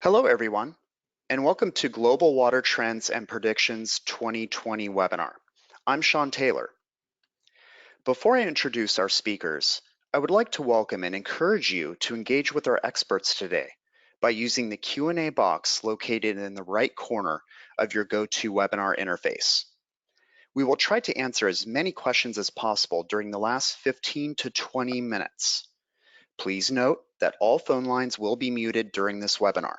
Hello, everyone, and welcome to Global Water Trends and Predictions 2020 webinar. I'm Sean Taylor. Before I introduce our speakers, I would like to welcome and encourage you to engage with our experts today by using the Q&A box located in the right corner of your GoToWebinar interface. We will try to answer as many questions as possible during the last 15 to 20 minutes. Please note that all phone lines will be muted during this webinar.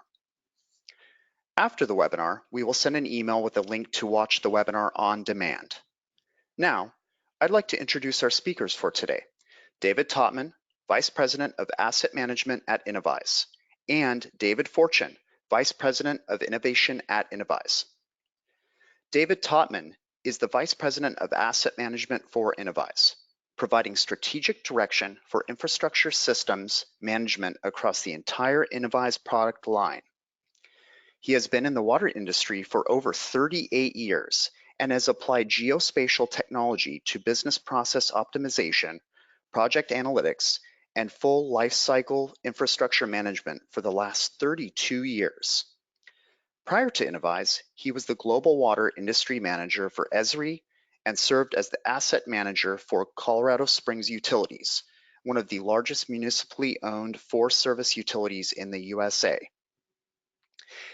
After the webinar, we will send an email with a link to watch the webinar on demand. Now, I'd like to introduce our speakers for today. David Totman, Vice President of Asset Management at Innovyze, and David Fortune, Vice President of Innovation at Innovyze. David Totman is the Vice President of Asset Management for Innovyze, providing strategic direction for infrastructure systems management across the entire Innovyze product line. He has been in the water industry for over 38 years and has applied geospatial technology to business process optimization, project analytics, and full lifecycle infrastructure management for the last 32 years. Prior to Innovyze, he was the Global Water Industry Manager for Esri and served as the Asset Manager for Colorado Springs Utilities, one of the largest municipally owned forest-service utilities in the USA.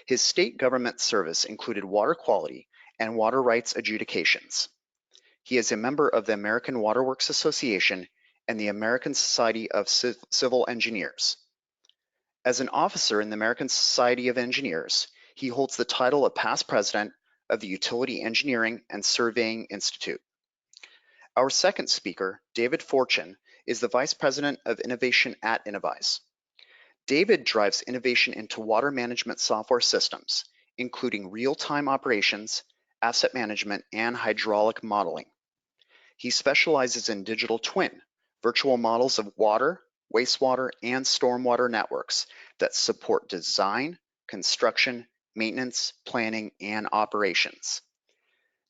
His state government service included water quality and water rights adjudications. He is a member of the American Waterworks Association and the American Society of Civil Engineers. As an officer in the American Society of Engineers, he holds the title of past president of the Utility Engineering and Surveying Institute. Our second speaker, David Fortune, is the Vice President of Innovation at Innovyze. David drives innovation into water management software systems, including real-time operations, asset management, and hydraulic modeling. He specializes in digital twin, virtual models of water, wastewater, and stormwater networks that support design, construction, maintenance, planning, and operations.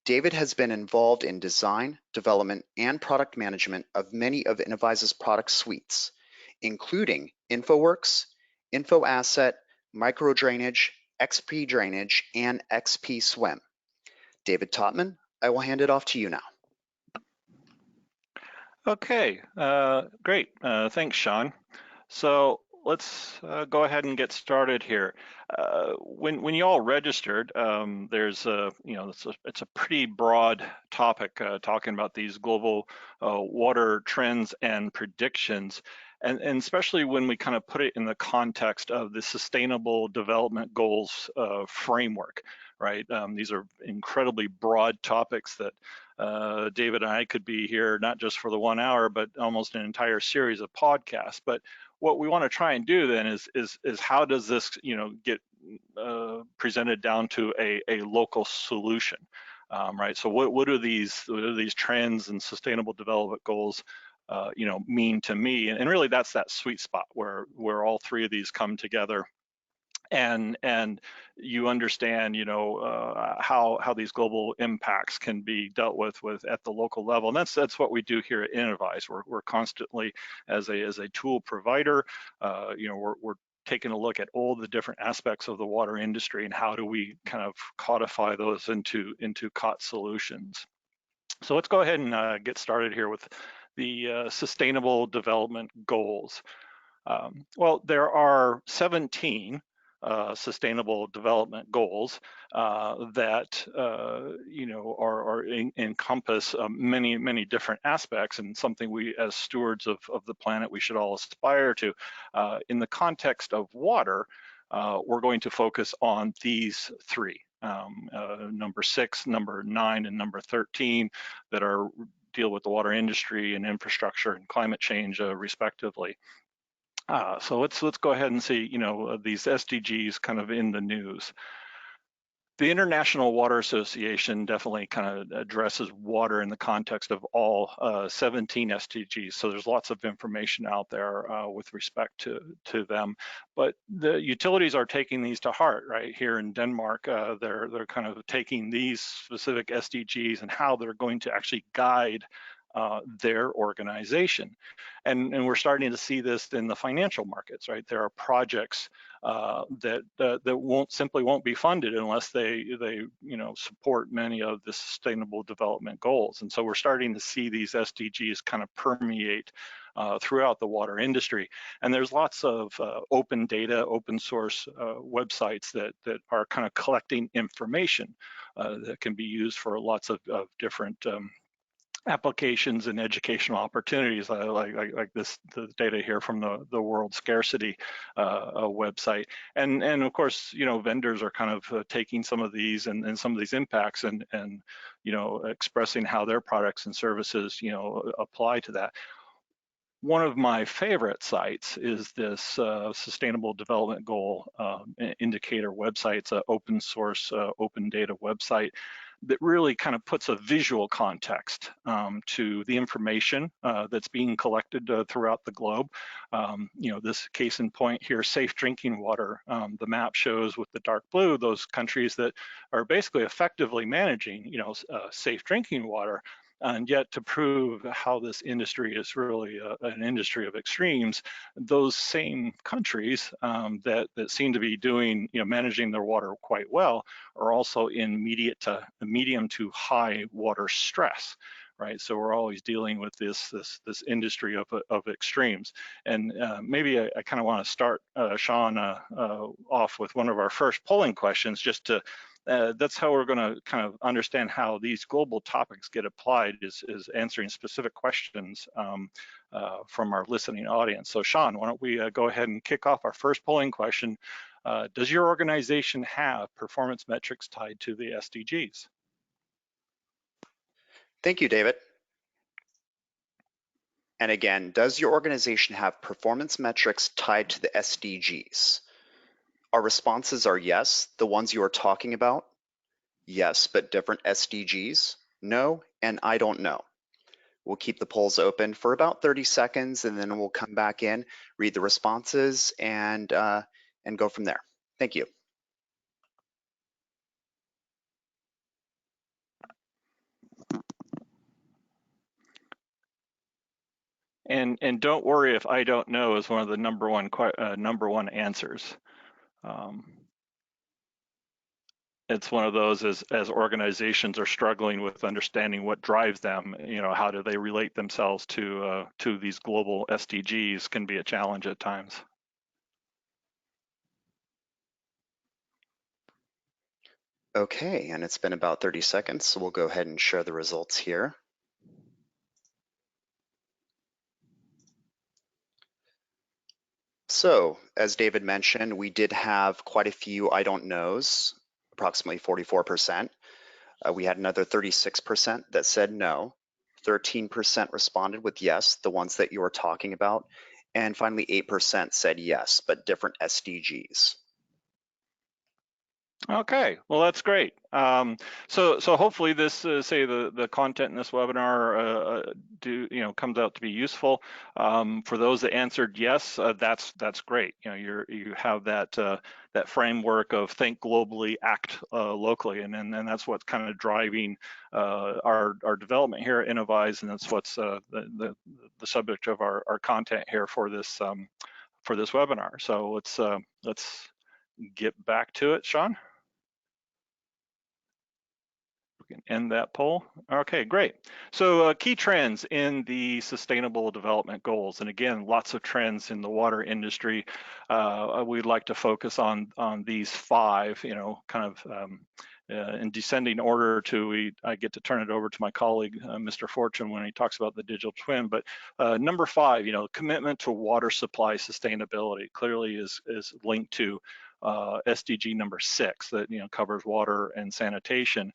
David has been involved in design, development, and product management of many of Innovyze's product suites, including InfoWorks, InfoAsset, MicroDrainage, XP Drainage, and XP Swim. David Totman, I will hand it off to you now. Okay, great. Thanks, Sean. So let's go ahead and get started here. When you all registered, there's a, it's a pretty broad topic talking about these global water trends and predictions. And especially when we kind of put it in the context of the Sustainable Development Goals framework, right? These are incredibly broad topics that David and I could be here not just for the 1 hour, but almost an entire series of podcasts. But what we want to try and do then is how does this get presented down to a local solution, right? So what are these trends and Sustainable Development Goals mean to me? And really that's that sweet spot where all three of these come together and you understand how these global impacts can be dealt with at the local level. And that's what we do here at Innovyze. We're constantly as a tool provider, we're taking a look at all the different aspects of the water industry and how do we kind of codify those into COT solutions. So let's go ahead and get started here with the Sustainable Development Goals. Well, there are 17 Sustainable Development Goals that encompass many different aspects, and something we as stewards of the planet we should all aspire to. In the context of water, we're going to focus on these three, number 6, number 9, and number 13, that deal with the water industry and infrastructure and climate change respectively. So let's go ahead and see these SDGs kind of in the news. The International Water Association definitely kind of addresses water in the context of all 17 SDGs. So there's lots of information out there with respect to them. But the utilities are taking these to heart, right? Here in Denmark, they're kind of taking these specific SDGs and how they're going to actually guide their organization. And we're starting to see this in the financial markets, right? There are projects that won't be funded unless they support many of the sustainable development goals. And so we're starting to see these SDGs kind of permeate throughout the water industry. And there's lots of open data, open source websites that are kind of collecting information that can be used for lots of different applications and educational opportunities, like this the data here from the World Scarcity website, and of course vendors are kind of taking some of these and some of these impacts and expressing how their products and services apply to that. One of my favorite sites is this Sustainable Development Goal indicator website. It's an open source, open data website that really kind of puts a visual context to the information that's being collected throughout the globe. This case in point here, safe drinking water. The map shows with the dark blue those countries that are basically effectively managing, safe drinking water. And yet, to prove how this industry is really an industry of extremes, those same countries that seem to be doing, managing their water quite well, are also in medium to high water stress. Right, so we're always dealing with this industry of extremes, and maybe I kind of want to start, Sean, off with one of our first polling questions, just to that's how we're going to kind of understand how these global topics get applied, is answering specific questions from our listening audience. So Sean, why don't we go ahead and kick off our first polling question. Does your organization have performance metrics tied to the SDGs? Thank you, David. And again, does your organization have performance metrics tied to the SDGs? Our responses are yes, the ones you are talking about. Yes, but different SDGs. No, and I don't know. We'll keep the polls open for about 30 seconds, and then we'll come back in, read the responses, and go from there. Thank you. And don't worry if I don't know is one of the number one answers. It's one of those as organizations are struggling with understanding what drives them, how do they relate themselves to these global SDGs, can be a challenge at times. Okay, and it's been about 30 seconds, so we'll go ahead and share the results here. So, as David mentioned, we did have quite a few I don't knows, approximately 44%. We had another 36% that said no. 13% responded with yes, the ones that you were talking about. And finally, 8% said yes, but different SDGs. Okay, well, that's great. So hopefully this, say the content in this webinar comes out to be useful. For those that answered yes, that's great. You have that framework of think globally, act locally, and that's what's kind of driving our development here at Innovyze, and that's what's the subject of our content here for this webinar. So let's get back to it, Sean. We can end that poll. Okay, great. So key trends in the Sustainable Development Goals, and again, lots of trends in the water industry. We'd like to focus on these five, kind of in descending order I get to turn it over to my colleague, Mr. Fortune, when he talks about the digital twin. But number 5, commitment to water supply sustainability clearly is linked to SDG number 6 that covers water and sanitation.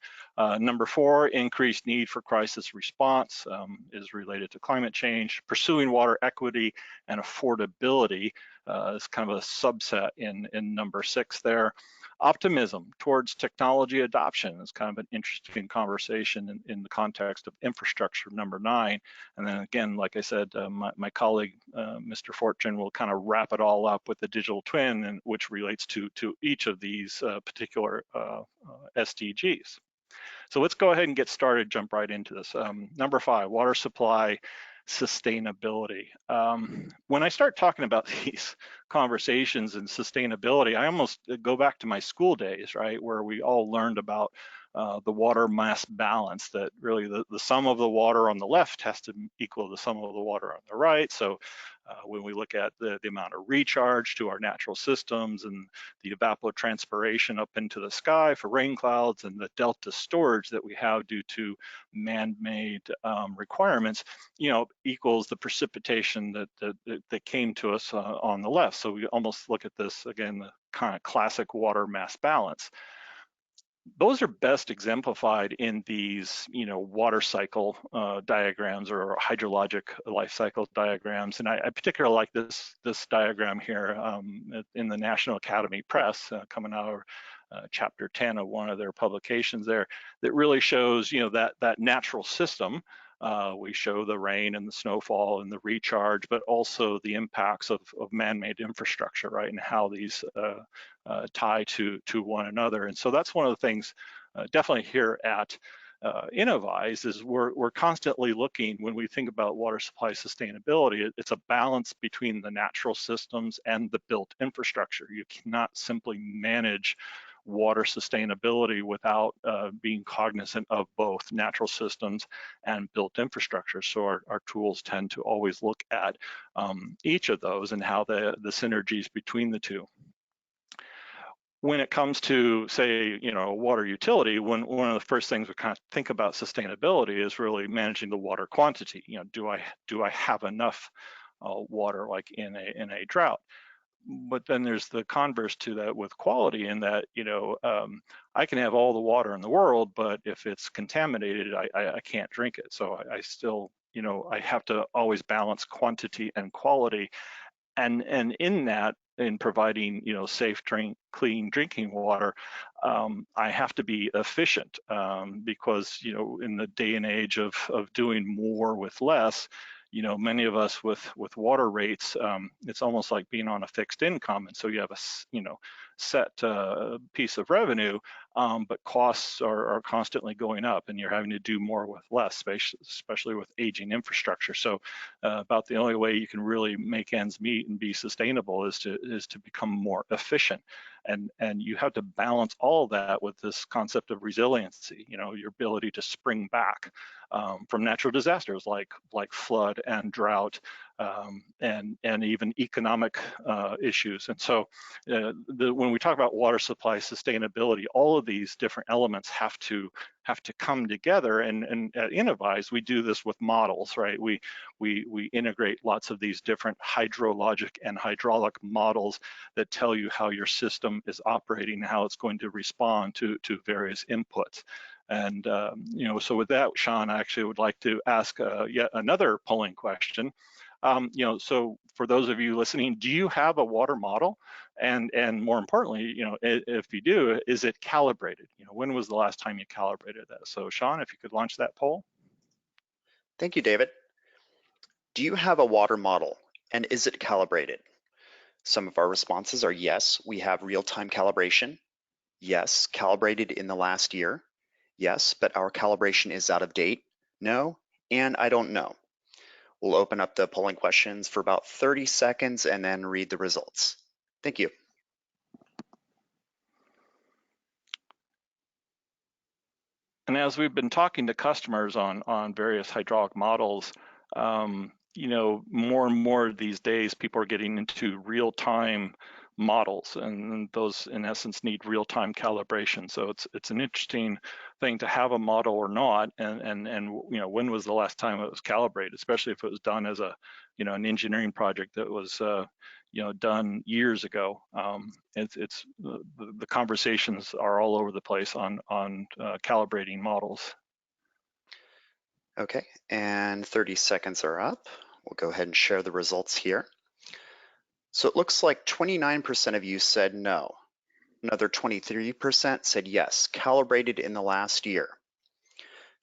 Number 4, increased need for crisis response is related to climate change. Pursuing water equity and affordability is kind of a subset in number 6 there. Optimism towards technology adoption is kind of an interesting conversation in the context of infrastructure, number 9. And then again, like I said, my colleague, Mr. Fortune, will kind of wrap it all up with the digital twin, and which relates to each of these particular SDGs. So let's go ahead and get started, jump right into this. Number 5, water supply sustainability. When I start talking about these conversations and sustainability, I almost go back to my school days, right, where we all learned about the water mass balance, that really the sum of the water on the left has to equal the sum of the water on the right. So when we look at the amount of recharge to our natural systems and the evapotranspiration up into the sky for rain clouds and the delta storage that we have due to man-made requirements, equals the precipitation that came to us on the left. So we almost look at this again, the kind of classic water mass balance. Those are best exemplified in these, water cycle diagrams or hydrologic life cycle diagrams. And I particularly like this diagram here in the National Academy Press, coming out of chapter 10 of one of their publications there, that really shows, that natural system. We show the rain and the snowfall and the recharge, but also the impacts of man-made infrastructure, right, and how these tie to one another. And so that's one of the things definitely here at Innovyze is we're constantly looking, when we think about water supply sustainability, it's a balance between the natural systems and the built infrastructure. You cannot simply manage water sustainability without being cognizant of both natural systems and built infrastructure. So our tools tend to always look at each of those and how the synergies between the two. When it comes to, say, water utility, one of the first things we kind of think about sustainability is really managing the water quantity. Do I have enough water, like in a drought? But then there's the converse to that with quality, in that I can have all the water in the world, but if it's contaminated, I can't drink it. So I still, I have to always balance quantity and quality. And in that, in providing safe, clean drinking water, I have to be efficient, because in the day and age of doing more with less, many of us with water rates, it's almost like being on a fixed income, and so you have a set piece of revenue, but costs are constantly going up, and you're having to do more with less, especially with aging infrastructure. So about the only way you can really make ends meet and be sustainable is to become more efficient, and you have to balance all of that with this concept of resiliency. Your ability to spring back from natural disasters like flood and drought, and even economic issues. And so when we talk about water supply sustainability, all of these different elements have to come together. And at Innovyze, we do this with models, right? We integrate lots of these different hydrologic and hydraulic models that tell you how your system is operating, how it's going to respond to various inputs. And so with that, Sean, I actually would like to ask yet another polling question. So for those of you listening, do you have a water model? And more importantly, if you do, is it calibrated? When was the last time you calibrated that? So Sean, if you could launch that poll. Thank you, David. Do you have a water model, and is it calibrated? Some of our responses are yes, we have real-time calibration. Yes, calibrated in the last year. Yes, but our calibration is out of date. No, and I don't know. We'll open up the polling questions for about 30 seconds and then read the results. Thank you. And as we've been talking to customers on various hydraulic models, more and more these days, people are getting into real-time models, and those in essence need real-time calibration. So it's an interesting thing to have a model or not, and when was the last time it was calibrated, especially if it was done as an engineering project that was done years ago. It's the conversations are all over the place on calibrating models. Okay, and 30 seconds are up. We'll go ahead and share the results here. So it looks like 29% of you said no. Another 23% said yes, calibrated in the last year.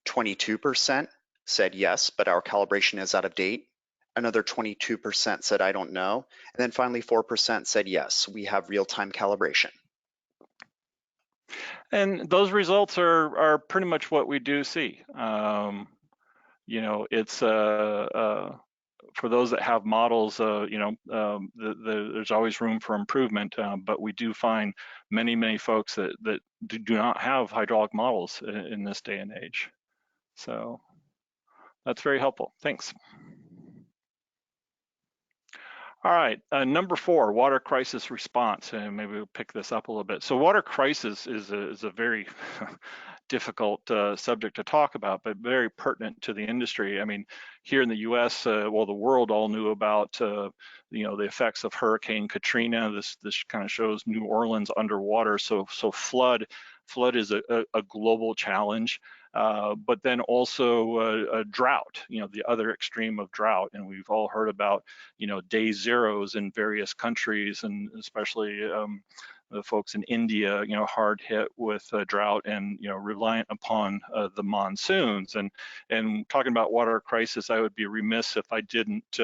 22% said yes, but our calibration is out of date. Another 22% said I don't know. And then finally 4% said yes, we have real-time calibration. And those results are pretty much what we do see. it's for those that have models, there's always room for improvement, but we do find many folks that do not have hydraulic models in this day and age. So that's very helpful. Thanks. All right, number 4, water crisis response, and maybe we'll pick this up a little bit. So water crisis is a very difficult subject to talk about, but very pertinent to the industry. I mean, here in the U.S., well, the world all knew about the effects of Hurricane Katrina. This kind of shows New Orleans underwater. So flood is a global challenge. But then also a drought, the other extreme of drought. And we've all heard about, day zeros in various countries, and especially the folks in India, hard hit with drought and, reliant upon the monsoons. And talking about water crisis, I would be remiss if I didn't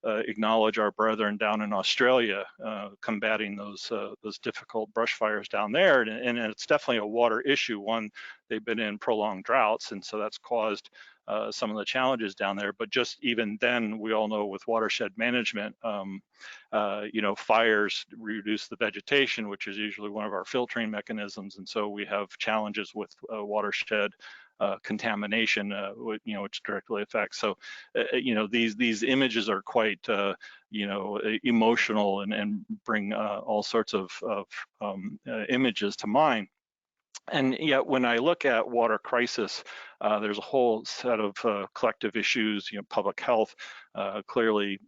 acknowledge our brethren down in Australia combating those difficult brush fires down there. And it's definitely a water issue. One, they've been in prolonged droughts, and so that's caused some of the challenges down there. But just even then, we all know with watershed management, fires reduce the vegetation, which is usually one of our filtering mechanisms, and so we have challenges with watershed contamination, which directly affects. So, these images are quite, emotional and bring all sorts of images to mind. And yet, when I look at water crisis, there's a whole set of collective issues. Public health. Clearly,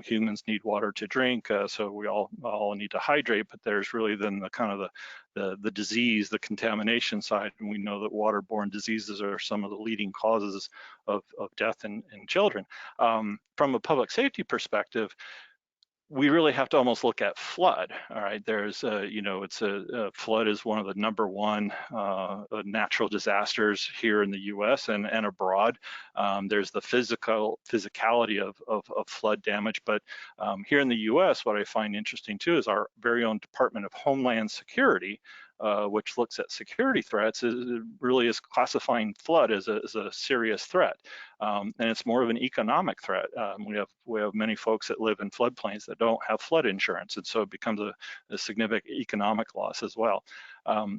humans need water to drink, so we all need to hydrate. But there's really then the kind of the disease, the contamination side, and we know that waterborne diseases are some of the leading causes of death in children. From a public safety perspective, we really have to almost look at flood. All right, there's it's a flood is one of the number one natural disasters here in the U.S. and abroad. There's the physicality of flood damage, but here in the U.S., what I find interesting too is our very own Department of Homeland Security, which looks at security threats, really is classifying flood as a serious threat. And it's more of an economic threat. We have many folks that live in floodplains that don't have flood insurance, and so it becomes a significant economic loss as well.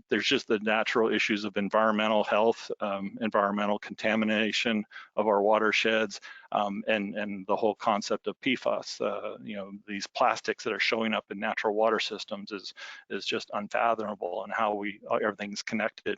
There's just the natural issues of environmental health, environmental contamination of our watersheds, and the whole concept of PFAS. These plastics that are showing up in natural water systems is just unfathomable, and how everything's connected.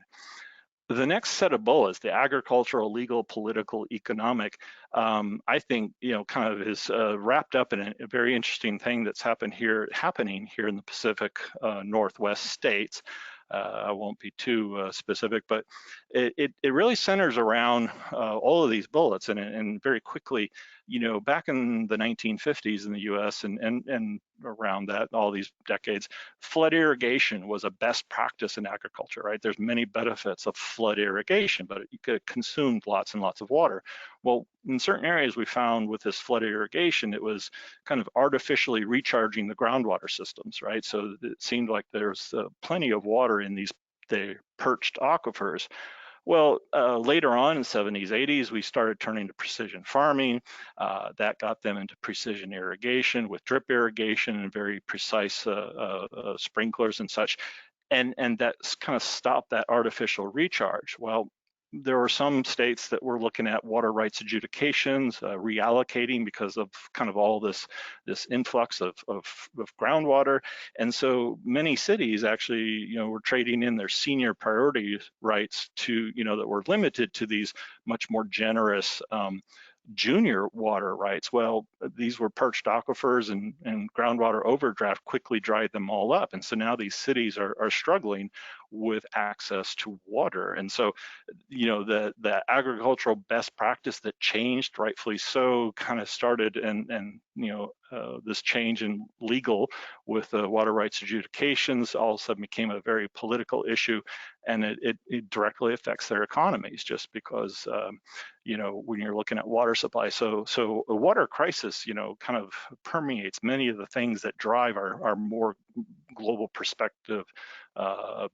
The next set of bullets, the agricultural, legal, political, economic, I think, kind of is wrapped up in a very interesting thing that's happening here in the Pacific Northwest states. I won't be too specific, but it really centers around all of these bullets, and very quickly, back in the 1950s in the U.S. and around that, all these decades, flood irrigation was a best practice in agriculture, right? There's many benefits of flood irrigation, but it consumed lots and lots of water. Well, in certain areas we found with this flood irrigation, it was kind of artificially recharging the groundwater systems, right? So it seemed like there's plenty of water in the perched aquifers. Well, later on in the 70s, 80s, we started turning to precision farming. That got them into precision irrigation with drip irrigation and very precise sprinklers and such. And that's kind of stopped that artificial recharge. Well, there were some states that were looking at water rights adjudications, reallocating because of kind of all this influx of groundwater. And so many cities actually, were trading in their senior priority rights to, that were limited to these much more generous junior water rights. Well, these were perched aquifers, and groundwater overdraft quickly dried them all up. And so now these cities are struggling with access to water. And so, the agricultural best practice that changed, rightfully so, kind of started, and this change in legal with water rights adjudications all of a sudden became a very political issue, and it directly affects their economies, just because when you're looking at water supply. So a water crisis, kind of permeates many of the things that drive our more global perspective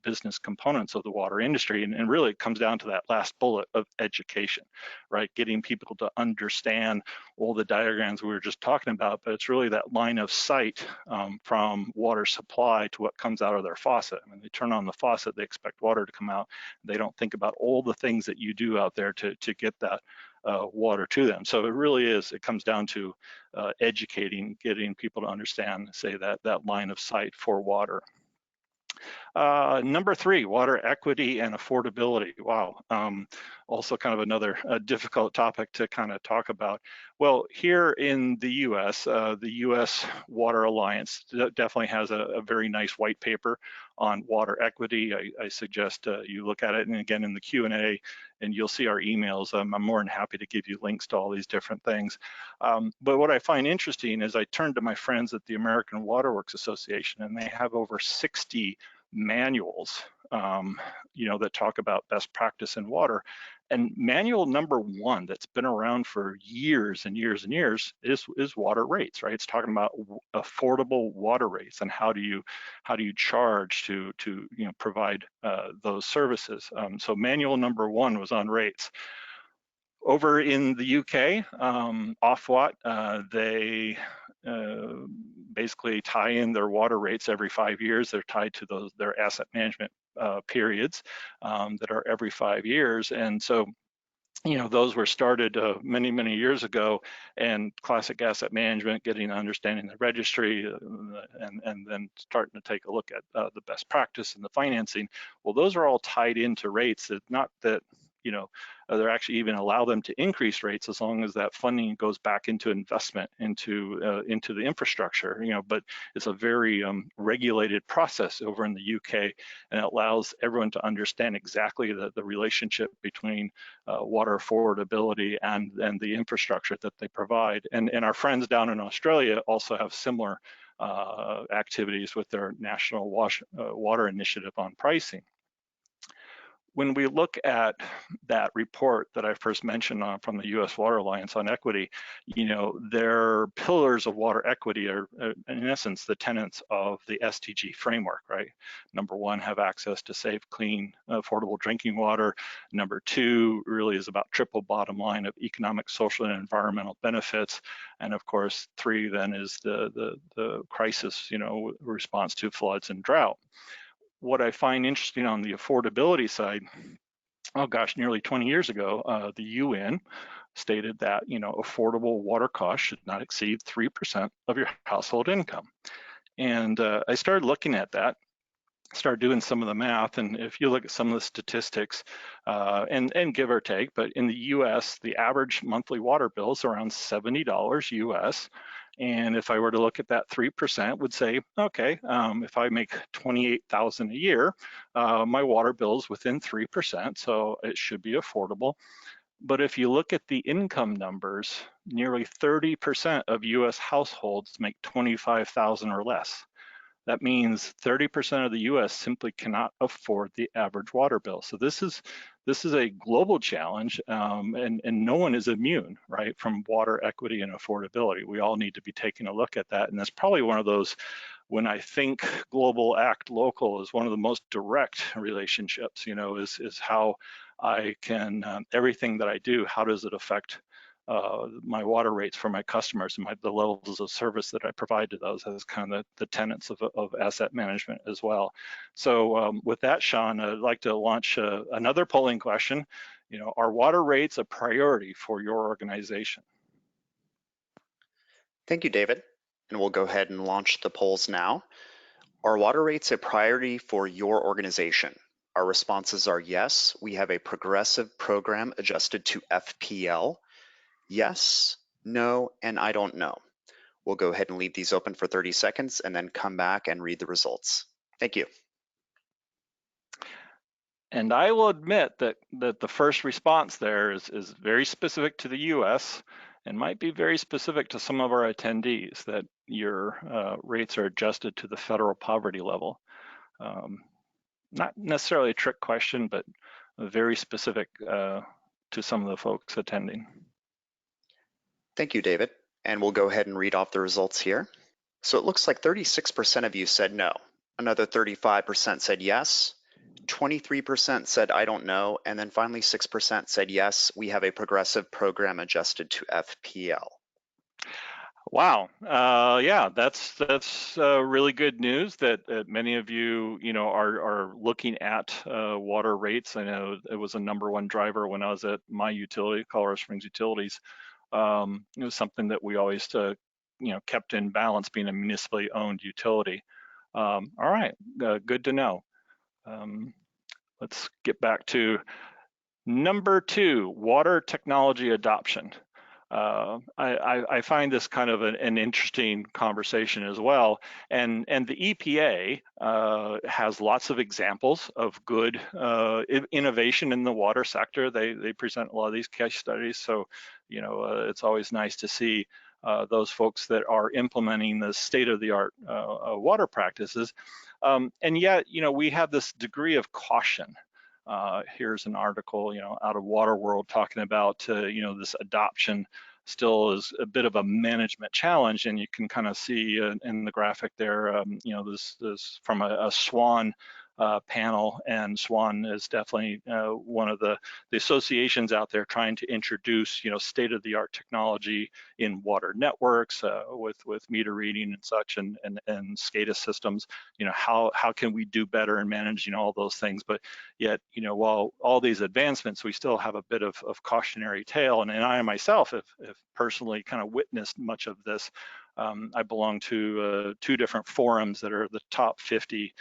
business components of the water industry. And really it comes down to that last bullet of education, right? Getting people to understand all the diagrams we were just talking about, but it's really that line of sight from water supply to what comes out of their faucet. I mean, they turn on the faucet, they expect water to come out. They don't think about all the things that you do out there to get that water to them. So it really is, it comes down to educating, getting people to understand, say, that line of sight for water. Number three, water equity and affordability. Wow, also kind of another difficult topic to kind of talk about. Well, here in the U.S. Water Alliance definitely has a very nice white paper on water equity. I suggest you look at it, and again in the Q&A, and you'll see our emails. I'm more than happy to give you links to all these different things. But what I find interesting is I turned to my friends at the American Water Works Association, and they have over 60 manuals, that talk about best practice in water. And manual number one that's been around for years and years and years is water rates, right? It's talking about affordable water rates and how do you charge to provide those services. So manual number one was on rates. Over in the UK, Ofwat, they basically tie in their water rates every 5 years. They're tied to their asset management periods that are every 5 years. And so, those were started many, many years ago, and classic asset management, getting understanding the registry, and then starting to take a look at the best practice and the financing. Well, those are all tied into rates. That not that they're actually even allow them to increase rates as long as that funding goes back into investment into the infrastructure. But it's a very regulated process over in the UK, and it allows everyone to understand exactly the relationship between water affordability and the infrastructure that they provide. And our friends down in Australia also have similar activities with their national water initiative on pricing. When we look at that report that I first mentioned from the U.S. Water Alliance on equity, their pillars of water equity are, in essence, the tenets of the SDG framework, right? Number one, have access to safe, clean, affordable drinking water. Number two really is about triple bottom line of economic, social, and environmental benefits. And of course, three then is the crisis, response to floods and drought. What I find interesting on the affordability side, oh gosh, nearly 20 years ago, the UN stated that affordable water costs should not exceed 3% of your household income. And I started looking at that, started doing some of the math, and if you look at some of the statistics, and give or take, but in the US, the average monthly water bill is around $70 US. And if I were to look at that 3%, would say, okay, if I make $28,000 a year, my water bill is within 3%, so it should be affordable. But if you look at the income numbers, nearly 30% of US households make $25,000 or less. That means 30% of the US simply cannot afford the average water bill. So this is a global challenge, and no one is immune, right, from water equity and affordability. We all need to be taking a look at that. And that's probably one of those, when I think global, act local, is one of the most direct relationships, is how I can, everything that I do, how does it affect my water rates for my customers and the levels of service that I provide to those, as kind of the tenets of asset management as well. So with that, Sean, I'd like to launch another polling question. Are water rates a priority for your organization? Thank you, David. And we'll go ahead and launch the polls now. Are water rates a priority for your organization? Our responses are yes, we have a progressive program adjusted to FPL. Yes, no, and I don't know. We'll go ahead and leave these open for 30 seconds and then come back and read the results. Thank you. And I will admit that the first response there is very specific to the US and might be very specific to some of our attendees, that your rates are adjusted to the federal poverty level. Not necessarily a trick question, but very specific to some of the folks attending. Thank you, David. And we'll go ahead and read off the results here. So it looks like 36% of you said no. Another 35% said yes. 23% said I don't know. And then finally 6% said yes, we have a progressive program adjusted to FPL. Wow. Yeah, that's really good news that many of you, are looking at water rates. I know it was a number one driver when I was at my utility, Colorado Springs Utilities. It was something that we always, kept in balance, being a municipally owned utility. All right, good to know. Um, let's get back to number two, water technology adoption. I find this kind of an interesting conversation as well. And the EPA has lots of examples of good innovation in the water sector. They present a lot of these case studies. So, it's always nice to see those folks that are implementing the state-of-the-art water practices. And yet, we have this degree of caution. Here's an article, out of Water World talking about, this adoption still is a bit of a management challenge, and you can kind of see in the graphic there, this from a SWAN panel, and SWAN is definitely one of the associations out there trying to introduce, state-of-the-art technology in water networks with meter reading and such, and SCADA systems. How can we do better in managing all those things? But yet, while all these advancements, we still have a bit of cautionary tale. And I myself have personally kind of witnessed much of this. I belong to two different forums that are the top 50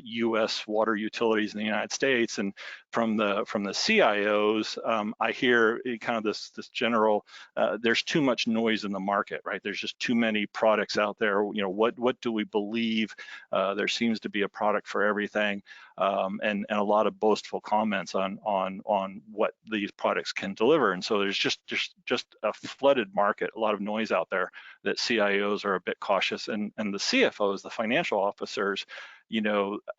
U.S. water utilities in the United States, and from the CIOs, I hear kind of this general. There's too much noise in the market, right? There's just too many products out there. What do we believe? There seems to be a product for everything, and a lot of boastful comments on what these products can deliver. And so there's just a flooded market, a lot of noise out there that CIOs are a bit cautious, and the CFOs, the financial officers,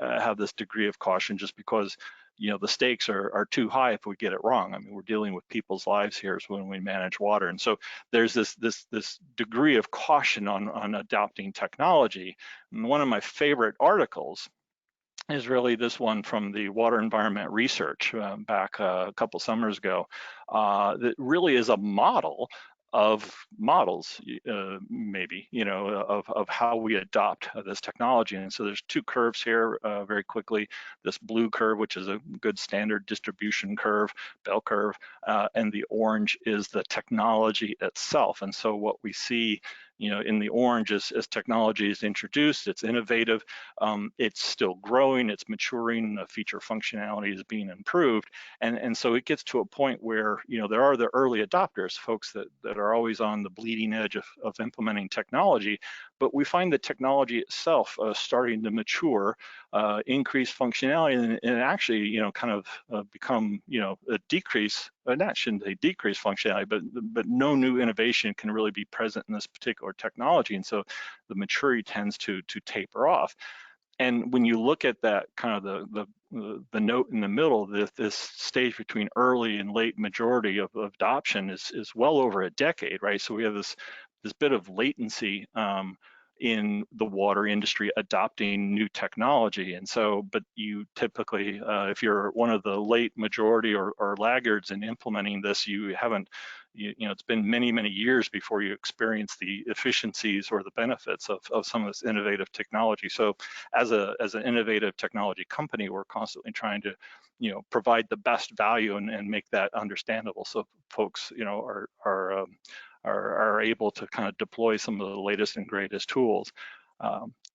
have this degree of caution just because, the stakes are too high if we get it wrong. I mean, we're dealing with people's lives here when we manage water. And so there's this degree of caution on adopting technology. And one of my favorite articles is really this one from the Water Environment Research back a couple summers ago, that really is a model of models, maybe, of how we adopt this technology. And so there's two curves here very quickly. This blue curve, which is a good standard distribution curve, bell curve, and the orange is the technology itself. And so what we see, in the orange is as technology is introduced, it's innovative, it's still growing, it's maturing, the feature functionality is being improved. And so it gets to a point where, there are the early adopters, folks that are always on the bleeding edge of implementing technology, but we find the technology itself starting to mature, increase functionality, and actually, kind of become, a decrease, not shouldn't say decrease functionality, but no new innovation can really be present in this particular technology. And so the maturity tends to taper off. And when you look at that kind of the note in the middle, this stage between early and late majority of adoption is well over a decade, right? So we have this bit of latency in the water industry adopting new technology. And so, but you typically, if you're one of the late majority or laggards in implementing this, you haven't, it's been many, many years before you experience the efficiencies or the benefits of some of this innovative technology. So as an innovative technology company, we're constantly trying to, provide the best value and make that understandable, so folks, are able to kind of deploy some of the latest and greatest tools.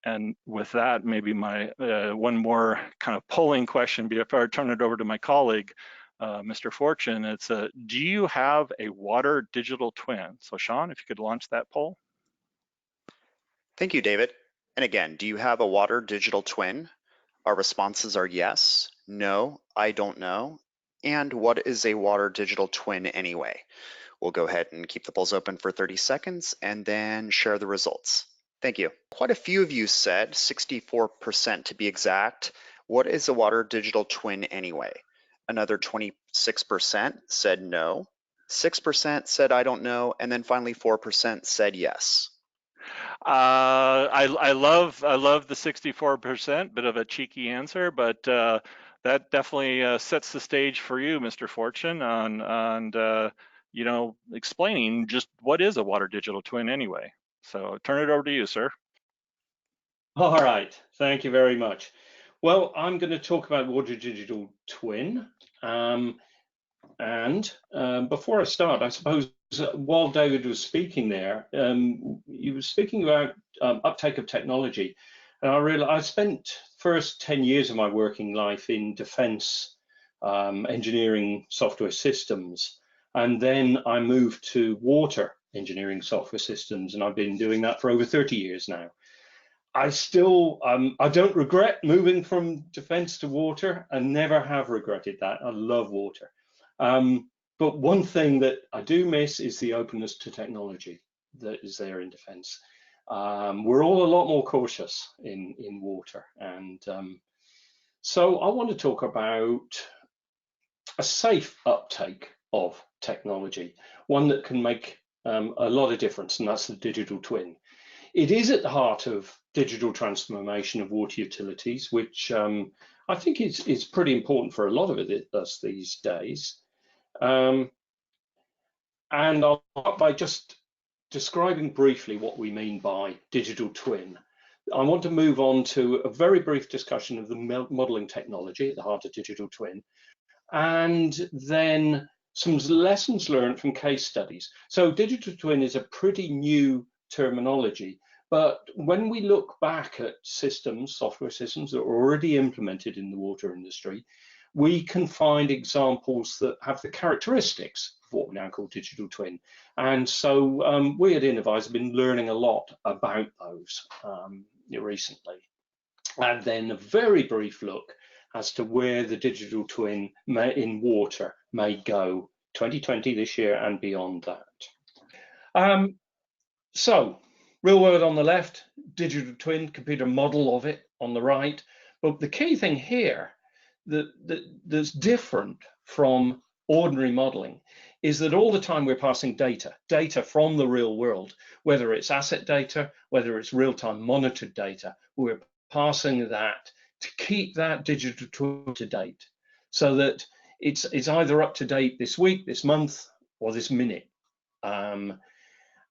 And with that, maybe my one more kind of polling question before I turn it over to my colleague, Mr. Fortune. It's do you have a water digital twin? So Sean, if you could launch that poll. Thank you, David. And again, do you have a water digital twin? Our responses are yes, no, I don't know, and what is a water digital twin anyway? We'll go ahead and keep the polls open for 30 seconds and then share the results. Thank you. Quite a few of you said, 64% to be exact, what is a water digital twin anyway? Another 26% said no, 6% said I don't know, and then finally 4% said yes. I love the 64%, bit of a cheeky answer, but that definitely sets the stage for you, Mr. Fortune, on explaining just what is a water digital twin anyway. So turn it over to you, sir. All right, thank you very much. Well, I'm going to talk about water digital twin. Before I start, I suppose while David was speaking there, he was speaking about uptake of technology. And I realized I spent first 10 years of my working life in defense engineering software systems. And then I moved to water engineering software systems, and I've been doing that for over 30 years now. I don't regret moving from defense to water. I never have regretted that. I love water. But one thing that I do miss is the openness to technology that is there in defense. We're all a lot more cautious in water. And so I want to talk about a safe uptake of technology, one that can make a lot of difference, and that's the digital twin. It is at the heart of digital transformation of water utilities, which I think is pretty important for a lot of us these days. And I'll start by just describing briefly what we mean by digital twin. I want to move on to a very brief discussion of the modeling technology at the heart of digital twin, and then some lessons learned from case studies. So digital twin is a pretty new terminology, but when we look back at systems, software systems that are already implemented in the water industry, we can find examples that have the characteristics of what we now call digital twin. And so we at Innovyze have been learning a lot about those recently. And then a very brief look as to where the digital twin in water may go 2020 this year and beyond that. So real world on the left, digital twin, computer model of it on the right. But the key thing here that's different from ordinary modeling is that all the time we're passing data from the real world, whether it's asset data, whether it's real-time monitored data, we're passing that to keep that digital twin up to date, so that it's either up to date this week, this month, or this minute. And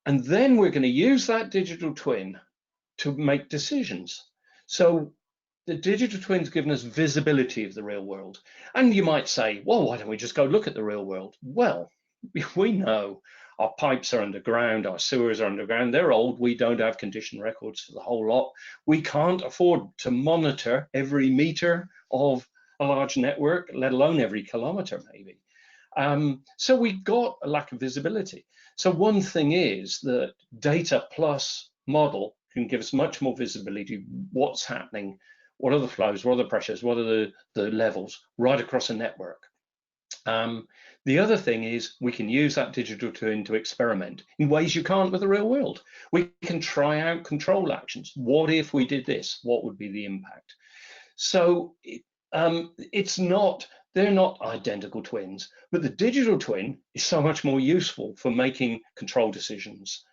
then we're going to use that digital twin to make decisions. So the digital twin's given us visibility of the real world. And you might say, well, why don't we just go look at the real world? Well, we know our pipes are underground, our sewers are underground, they're old, we don't have condition records for the whole lot. We can't afford to monitor every meter of a large network, let alone every kilometer maybe. So we've got a lack of visibility. So one thing is that data plus model can give us much more visibility, what's happening, what are the flows, what are the pressures, what are the levels right across a network. The other thing is we can use that digital twin to experiment in ways you can't with the real world. We can try out control actions. What if we did this? What would be the impact? So they're not identical twins, but the digital twin is so much more useful for making control decisions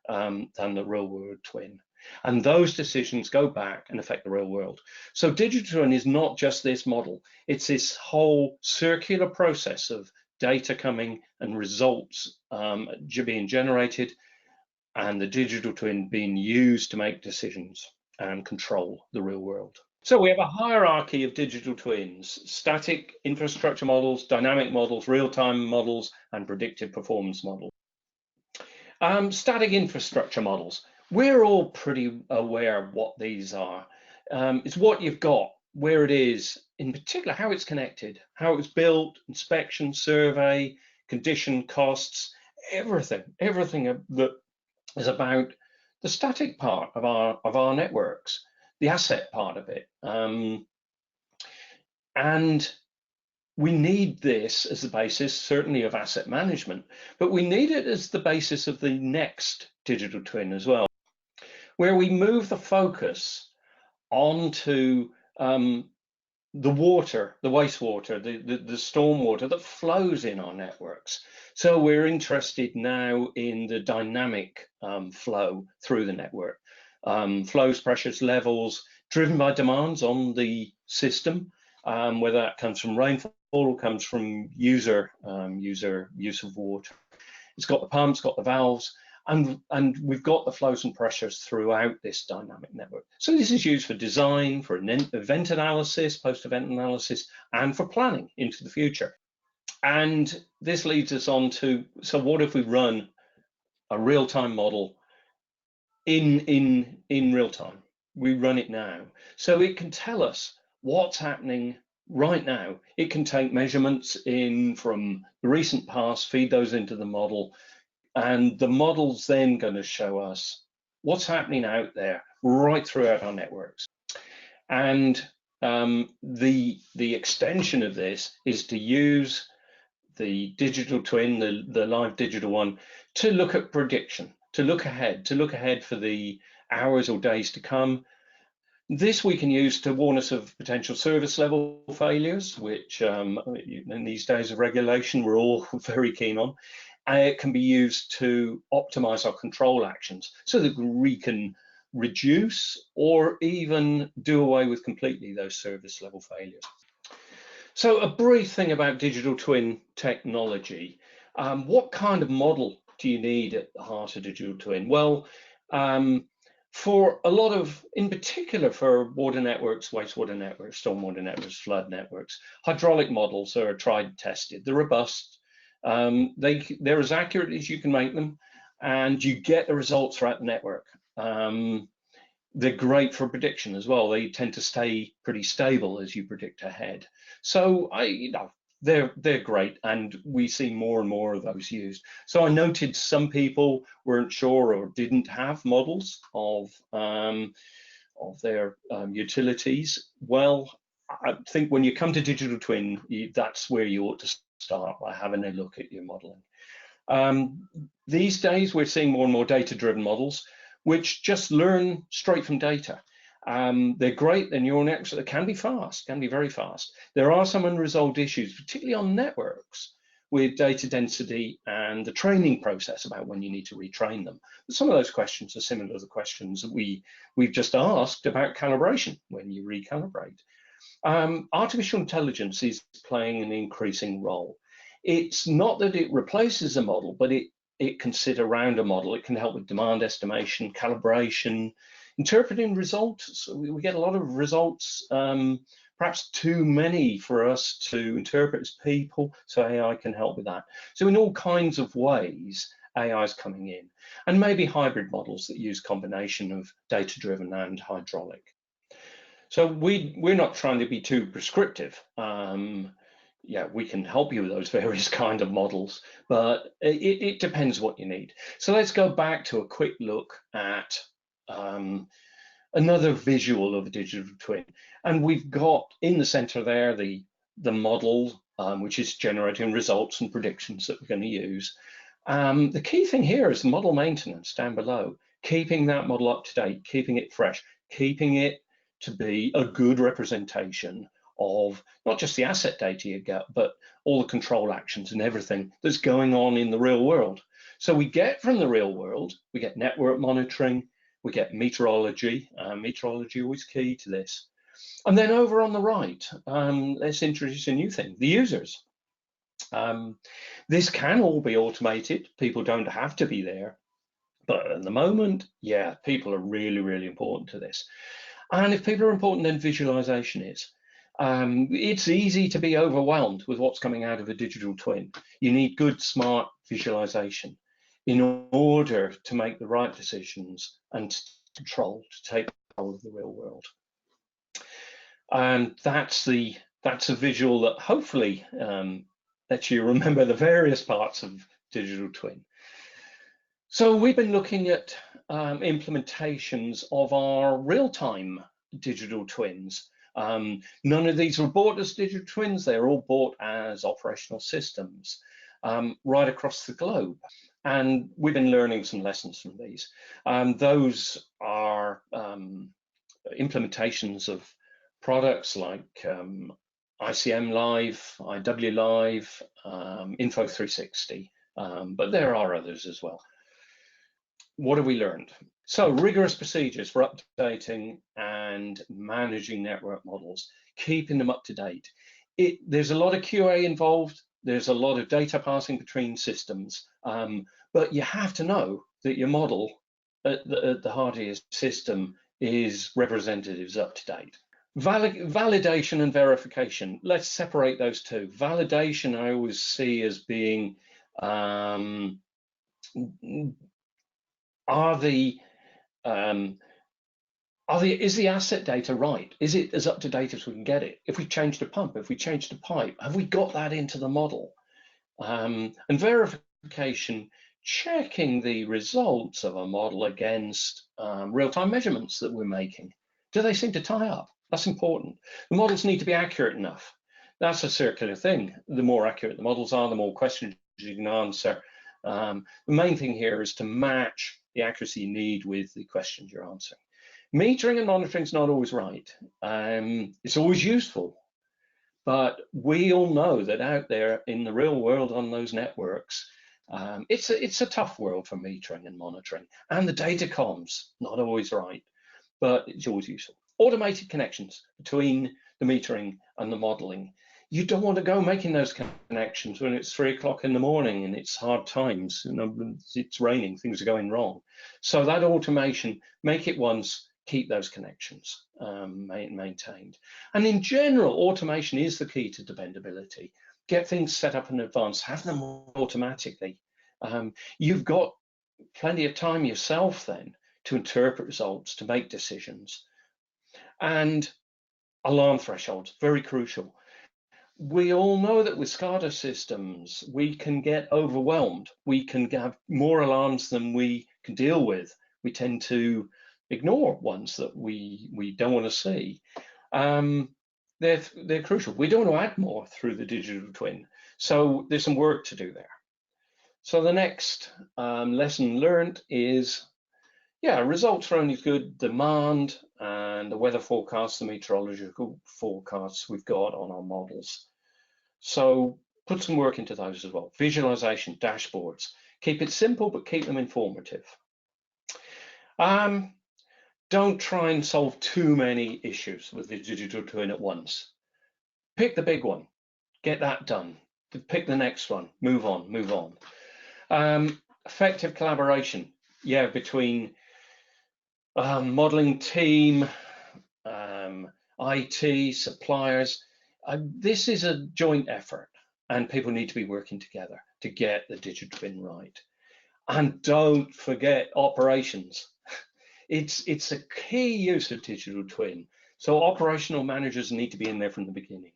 than the real world twin. And those decisions go back and affect the real world. So digital twin is not just this model, it's this whole circular process of data coming and results being generated, and the digital twin being used to make decisions and control the real world. So we have a hierarchy of digital twins: static infrastructure models, dynamic models, real-time models, and predictive performance models. Static infrastructure models. We're all pretty aware of what these are. It's what you've got, where it is, in particular how it's connected, how it was built, inspection, survey, condition, costs, everything that is about the static part of our networks, the asset part of it. And we need this as the basis, certainly of asset management, but we need it as the basis of the next digital twin as well, where we move the focus onto the water, the wastewater, the stormwater that flows in our networks. So we're interested now in the dynamic flow through the network. Flows, pressures, levels, driven by demands on the system, whether that comes from rainfall or comes from user use of water. It's got the pumps, got the valves, and we've got the flows and pressures throughout this dynamic network. So this is used for design, for event analysis, post-event analysis, and for planning into the future. And this leads us on to, so what if we run a real-time model in real time? We run it now. So it can tell us what's happening right now. It can take measurements in from the recent past, feed those into the model, and the model's then going to show us what's happening out there right throughout our networks. And the extension of this is to use the digital twin, the live digital one, to look at prediction, to look ahead for the hours or days to come. This we can use to warn us of potential service level failures, which in these days of regulation, we're all very keen on. It can be used to optimize our control actions so that we can reduce or even do away with completely those service level failures. So a brief thing about digital twin technology. What kind of model do you need at the heart of digital twin? Well, for a lot of, in particular for water networks, wastewater networks, stormwater networks, flood networks, hydraulic models are tried and tested. They're robust. They're as accurate as you can make them, and you get the results throughout the network. They're great for prediction as well. They tend to stay pretty stable as you predict ahead. So they're great, and we see more and more of those used. So I noted some people weren't sure or didn't have models of their utilities. Well, I think when you come to digital twin, that's where you ought to start, by having a look at your modeling. These days, we're seeing more and more data-driven models, which just learn straight from data. They're great, they're neural networks, they can be fast, can be very fast. There are some unresolved issues, particularly on networks, with data density and the training process about when you need to retrain them. But some of those questions are similar to the questions that we've just asked about calibration when you recalibrate. Artificial intelligence is playing an increasing role. It's not that it replaces a model, but it can sit around a model. It can help with demand estimation, calibration, interpreting results. We get a lot of results, perhaps too many for us to interpret as people, so AI can help with that. So in all kinds of ways, AI is coming in, and maybe hybrid models that use combination of data-driven and hydraulic. So we're not trying to be too prescriptive. Yeah, we can help you with those various kind of models, but it depends what you need. So let's go back to a quick look at another visual of a digital twin. And we've got in the center there the model, which is generating results and predictions that we're going to use. The key thing here is model maintenance down below, keeping that model up to date, keeping it fresh, keeping it to be a good representation of not just the asset data you get, but all the control actions and everything that's going on in the real world. So we get from the real world, we get network monitoring, we get meteorology. Meteorology always key to this. And then over on the right, let's introduce a new thing, the users. This can all be automated. People don't have to be there. But at the moment, yeah, people are really, really important to this. And if people are important, then visualization is. It's easy to be overwhelmed with what's coming out of a digital twin. You need good, smart visualization in order to make the right decisions and to take control of the real world. And that's a visual that hopefully lets you remember the various parts of digital twin. So we've been looking at implementations of our real-time digital twins. None of these were bought as digital twins. They're all bought as operational systems right across the globe. And we've been learning some lessons from these. Those are implementations of products like ICM Live, IW Live, Info 360, but there are others as well. What have we learned? So rigorous procedures for updating and managing network models, keeping them up to date. There's a lot of QA involved. There's a lot of data passing between systems, but you have to know that your model at the heart of your system is representatives up to date. Validation and verification. Let's separate those two. Validation I always see as being is the asset data right? Is it as up to date as we can get it? If we change the pump, if we change the pipe, have we got that into the model? And verification, checking the results of a model against real-time measurements that we're making. Do they seem to tie up? That's important. The models need to be accurate enough. That's a circular thing. The more accurate the models are, the more questions you can answer. The main thing here is to match the accuracy you need with the questions you're answering. Metering and monitoring is not always right. It's always useful, but we all know that out there in the real world on those networks, it's a tough world for metering and monitoring, and the data comms not always right, but it's always useful. Automated connections between the metering and the modeling. You don't want to go making those connections when it's 3 o'clock in the morning and it's hard times, it's raining, things are going wrong. So that automation, make it once, keep those connections maintained. And in general, automation is the key to dependability. Get things set up in advance, have them automatically. You've got plenty of time yourself then to interpret results, to make decisions. And alarm thresholds, very crucial. We all know that with SCADA systems, we can get overwhelmed. We can have more alarms than we can deal with. We tend to ignore ones that we don't want to see. They're crucial. We don't want to add more through the digital twin. So there's some work to do there. So the next lesson learned is, results are only good. Demand and the weather forecasts, the meteorological forecasts we've got on our models. So put some work into those as well. Visualization, dashboards. Keep it simple, but keep them informative. Don't try and solve too many issues with the digital twin at once. Pick the big one, get that done. Pick the next one, move on, move on. Effective collaboration, between modeling team, IT, suppliers. This is a joint effort and people need to be working together to get the digital twin right. And don't forget operations. It's a key use of digital twin. So operational managers need to be in there from the beginning.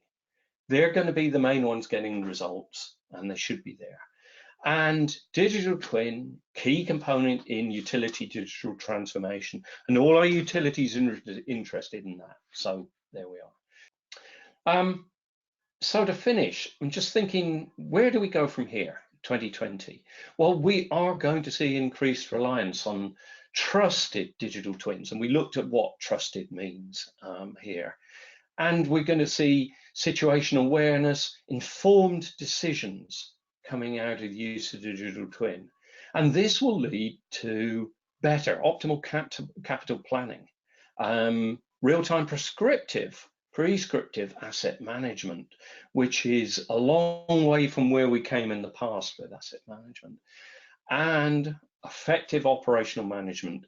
They're going to be the main ones getting results and they should be there. And digital twin, key component in utility digital transformation, and all our utilities are interested in that. So there we are. So to finish, I'm just thinking, where do we go from here, 2020? Well, we are going to see increased reliance on trusted digital twins, and we looked at what trusted means here. And we're going to see situational awareness, informed decisions coming out of the use of digital twin. And this will lead to better optimal capital planning, real-time prescriptive asset management, which is a long way from where we came in the past with asset management, and effective operational management.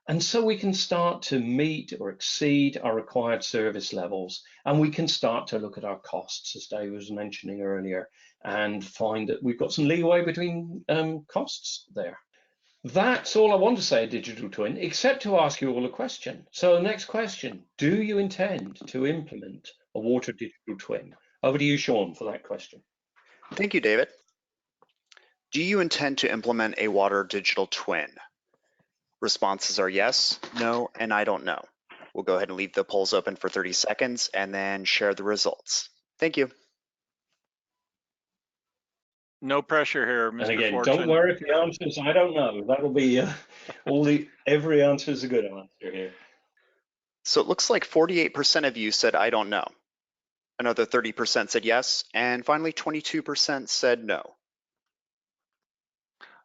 And so we can start to meet or exceed our required service levels, and we can start to look at our costs, as Dave was mentioning earlier, and find that we've got some leeway between costs there. That's all I want to say, digital twin, except to ask you all a question. So the next question, do you intend to implement a water digital twin? Over to you, Sean, for that question. Thank you, David. Do you intend to implement a water digital twin? Responses are yes, no, and I don't know. We'll go ahead and leave the polls open for 30 seconds and then share the results. Thank you. No pressure here, Mr. And again, Fortune. don't worry if the answer is I don't know. That'll be every answer is a good answer here. So it looks like 48% of you said, I don't know. Another 30% said yes, and finally 22% said no.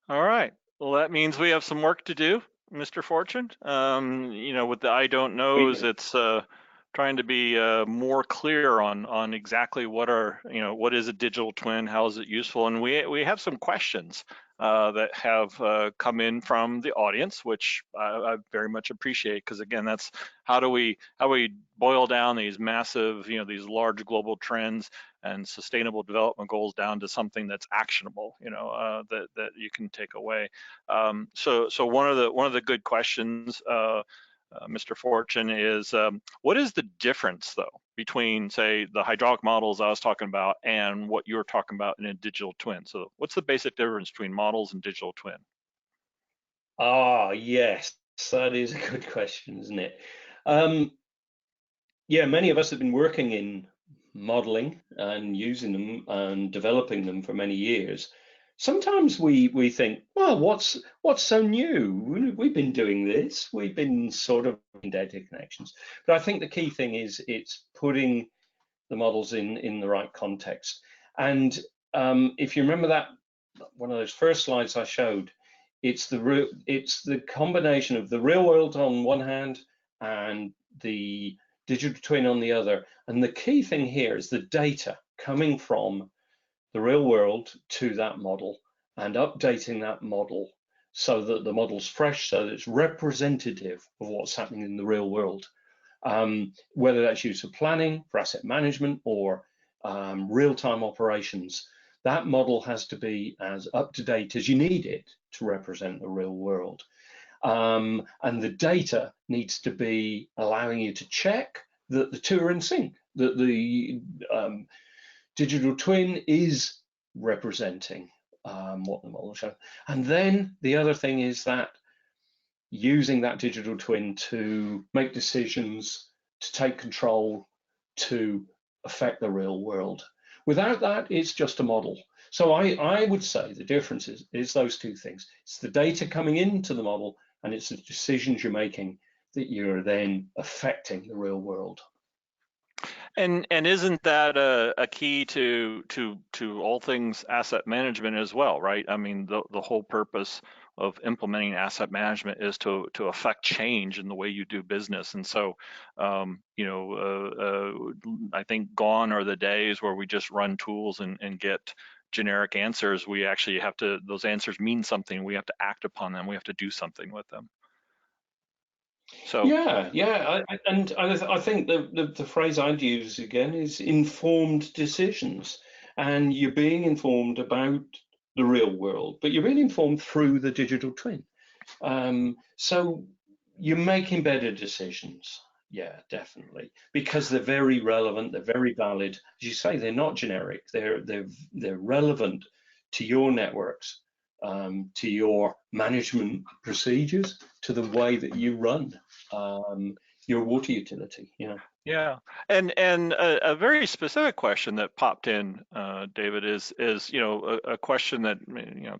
All right. Well, that means we have some work to do, Mr. Fortune. With the I don't We knows, do. it's trying to be more clear on exactly what is a digital twin, how is it useful, and we have some questions that have come in from the audience, which I very much appreciate, because again, that's how we boil down these massive, these large global trends and sustainable development goals down to something that's actionable, that you can take away. So one of the good questions, Mr. Fortune, is what is the difference though between, say, the hydraulic models I was talking about and what you're talking about in a digital twin? So what's the basic difference between models and digital twin? Ah, yes, that is a good question, isn't it? Um, yeah, many of us have been working in modeling and using them and developing them for many years. Sometimes we think, well, what's so new? We've been doing this. We've been sort of in data connections. But I think the key thing is it's putting the models in the right context. And if you remember that one of those first slides I showed, it's the combination of the real world on one hand and the digital twin on the other. And the key thing here is the data coming from the real world to that model and updating that model so that the model's fresh, so that it's representative of what's happening in the real world. Whether that's used for planning, for asset management, or real-time operations, that model has to be as up-to-date as you need it to represent the real world. And the data needs to be allowing you to check that the two are in sync, that the digital twin is representing what the model shows. And then the other thing is that using that digital twin to make decisions, to take control, to affect the real world. Without that, it's just a model. So I would say the difference is those two things. It's the data coming into the model, and it's the decisions you're making that you're then affecting the real world. And isn't that a key to all things asset management as well, right? I mean, the whole purpose of implementing asset management is to affect change in the way you do business. And so, I think gone are the days where we just run tools and get generic answers. We actually have to, those answers mean something. We have to act upon them. We have to do something with them. So Yeah. I think the phrase I'd use again is informed decisions. And you're being informed about the real world, but you're being informed through the digital twin. So you're making better decisions. Yeah, definitely, because they're very relevant, they're very valid. As you say, they're not generic. They're relevant to your networks, to your management procedures, to the way that you run your water utility. Yeah. yeah, and a very specific question that popped in, David, is a question that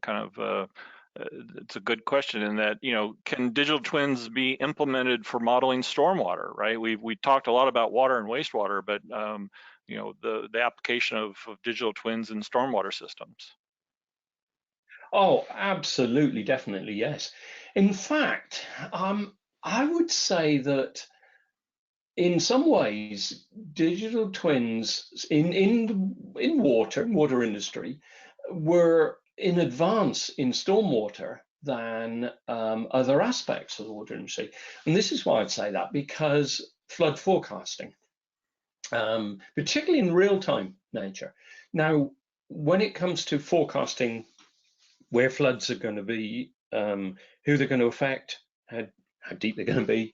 kind of it's a good question in that can digital twins be implemented for modeling stormwater, right? We talked a lot about water and wastewater, but the application of digital twins in stormwater systems. Oh, absolutely, definitely, yes. In fact, I would say that in some ways, digital twins in water industry were in advance in stormwater than other aspects of the water industry. And this is why I'd say that, because flood forecasting, particularly in real-time nature. Now, when it comes to forecasting where floods are going to be, who they're going to affect, how deep they're going to be,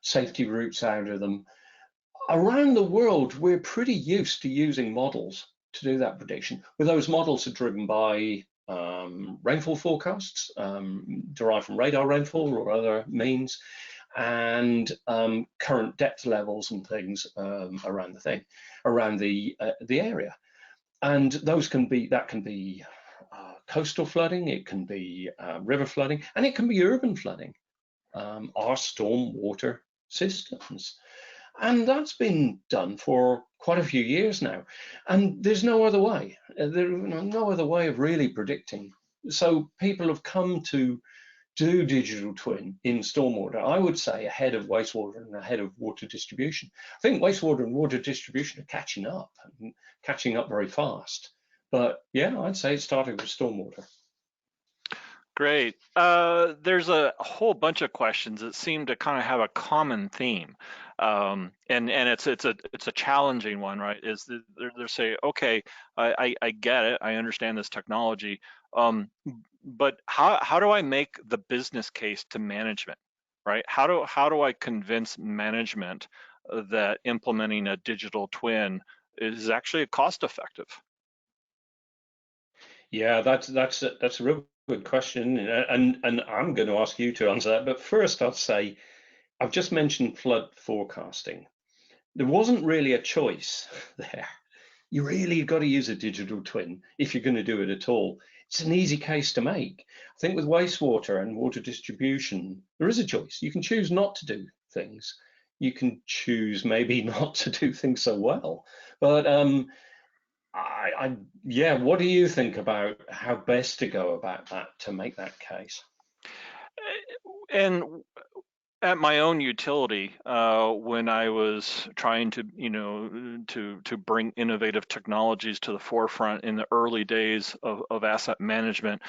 safety routes out of them. Around the world, we're pretty used to using models to do that prediction. Where those models are driven by rainfall forecasts derived from radar rainfall or other means, and current depth levels and things around the area. And those can be coastal flooding, it can be river flooding, and it can be urban flooding. Our storm water systems. And that's been done for quite a few years now. And there's no other way. There's no other way of really predicting. So people have come to do digital twin in stormwater, I would say ahead of wastewater and ahead of water distribution. I think wastewater and water distribution are catching up, and catching up very fast. But yeah, I'd say it started with stormwater. Great. There's a whole bunch of questions that seem to kind of have a common theme, and it's a challenging one, right? Is that they're saying, okay, I get it, I understand this technology, but how do I make the business case to management, right? How do I convince management that implementing a digital twin is actually cost effective? Yeah, that's a real good question, and I'm going to ask you to answer that. But first, I'll say I've just mentioned flood forecasting. There wasn't really a choice there. You really got to use a digital twin if you're going to do it at all. It's an easy case to make. I think with wastewater and water distribution, there is a choice. You can choose not to do things. You can choose maybe not to do things so well. But yeah, what do you think about how best to go about that to make that case? And at my own utility, when I was trying to, to bring innovative technologies to the forefront in the early days of asset management,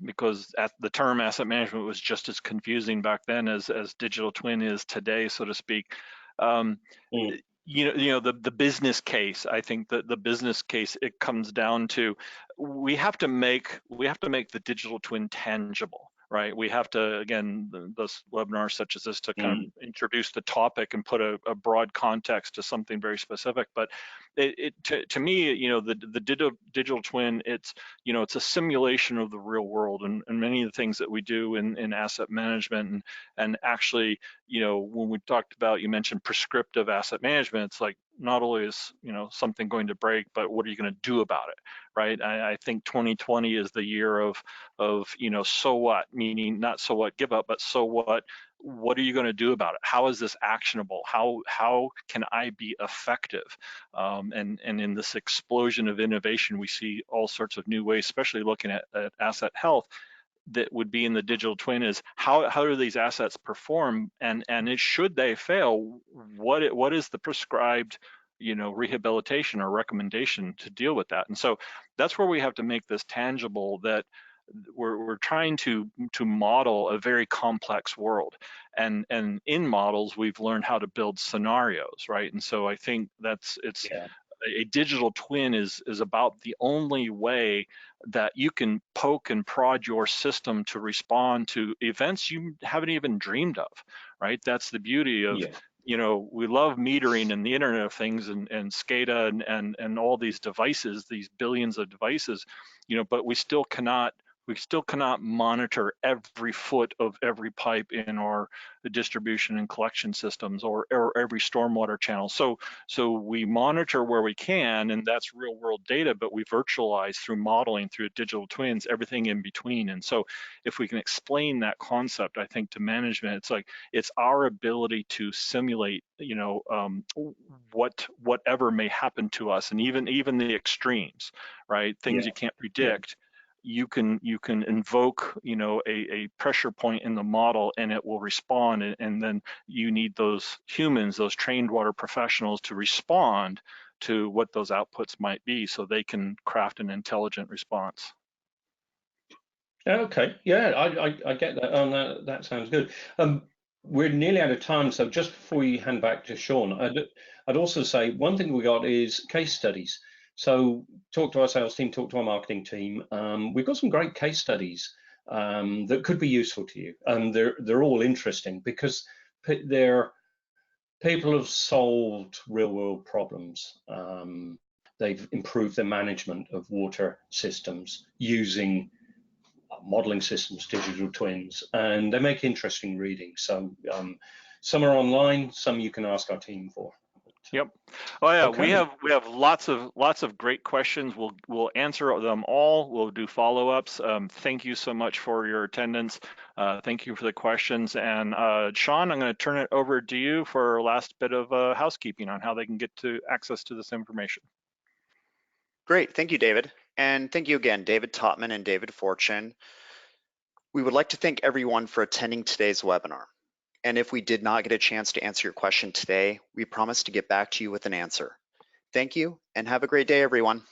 because the term asset management was just as confusing back then as digital twin is today, so to speak. Um, Mm, the business case. I think that the business case, it comes down to we have to make the digital twin tangible, right? We have to, again, those webinars such as this to kind mm, of introduce the topic and put a broad context to something very specific. But to me, the digital twin, it's a simulation of the real world, and many of the things that we do in asset management, and actually, when we talked about, you mentioned prescriptive asset management, it's like not only is, something going to break, but what are you going to do about it, right? I think 2020 is the year of so what, meaning not so what give up, but so what are you going to do about it? How is this actionable? How can I be effective? And in this explosion of innovation, we see all sorts of new ways, especially looking at asset health, that would be in the digital twin, is how do these assets perform, and should they fail, what is the prescribed rehabilitation or recommendation to deal with that. And so that's where we have to make this tangible, that we're trying to model a very complex world, and in models we've learned how to build scenarios, right? And so I think it's yeah, a digital twin is about the only way that you can poke and prod your system to respond to events you haven't even dreamed of, right? That's the beauty of, yeah, we love metering and the Internet of Things, and SCADA and all these devices, these billions of devices, but we still cannot monitor every foot of every pipe in our distribution and collection systems, or every stormwater channel. So we monitor where we can, and that's real world data, but we virtualize through modeling, through digital twins, everything in between. And so if we can explain that concept, I think, to management, it's like, it's our ability to simulate, whatever may happen to us, and even the extremes, right? Things yeah, you can't yeah. predict. You can invoke, a pressure point in the model, and it will respond, and then you need those humans, those trained water professionals, to respond to what those outputs might be, so they can craft an intelligent response. Okay, yeah, I get that. That sounds good. We're nearly out of time, so just before we hand back to Sean, I'd also say one thing we got is case studies. So talk to our sales team, talk to our marketing team. We've got some great case studies that could be useful to you, and they're all interesting because they're people have solved real world problems. They've improved the management of water systems using modeling systems, digital twins, and they make interesting reading. So some are online, some you can ask our team for. Yep. Oh yeah, Okay. we have lots of great questions. We'll answer them all. We'll do follow-ups. Thank you so much for your attendance. Thank you for the questions. And Sean, I'm going to turn it over to you for a last bit of housekeeping on how they can get to access to this information. Great, thank you, David. And thank you again, David Topman and David Fortune. We would like to thank everyone for attending today's webinar. And if we did not get a chance to answer your question today, we promise to get back to you with an answer. Thank you and have a great day, everyone.